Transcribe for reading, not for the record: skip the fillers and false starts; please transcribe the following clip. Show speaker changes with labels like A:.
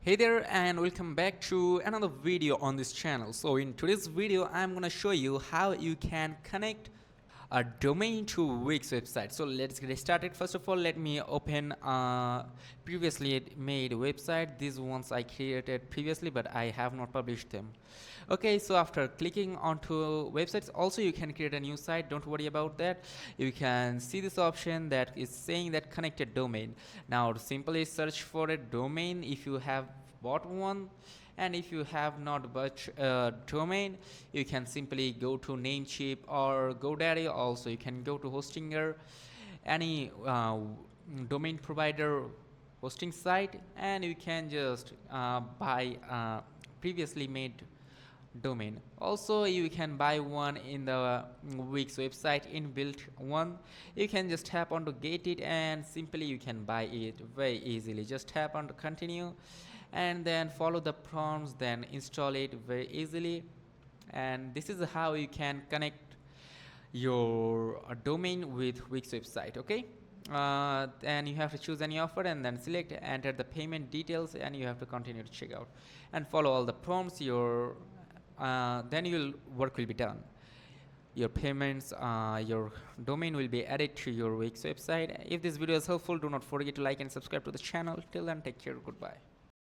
A: Hey there and welcome back to another video on this channel. So in today's video I'm gonna show you how you can connect a domain to Wix website. So let's get started. First of all, let me open previously made website. These ones I created previously but I have not published them. Okay, so after clicking onto websites, also you can create a new site. Don't worry about that. You can see this option that is saying that connected domain. Now simply search for a domain if you have bought one, and if you have not bought a domain, you can simply go to Namecheap or GoDaddy. Also you can go to Hostinger, any domain provider hosting site, and you can just buy previously made domain. Also you can buy one in the Wix website, inbuilt one. You can just tap on to get it and simply you can buy it very easily. Just tap on to continue and then follow the prompts, then install it very easily. And this is how you can connect your domain with Wix website. Okay, and you have to choose any offer and then select, enter the payment details, and you have to continue to check out and follow all the prompts. Your then your work will be done. Your payments, your domain will be added to your Wix website. If this video is helpful, do not forget to like and subscribe to the channel. Till then, take care. Goodbye.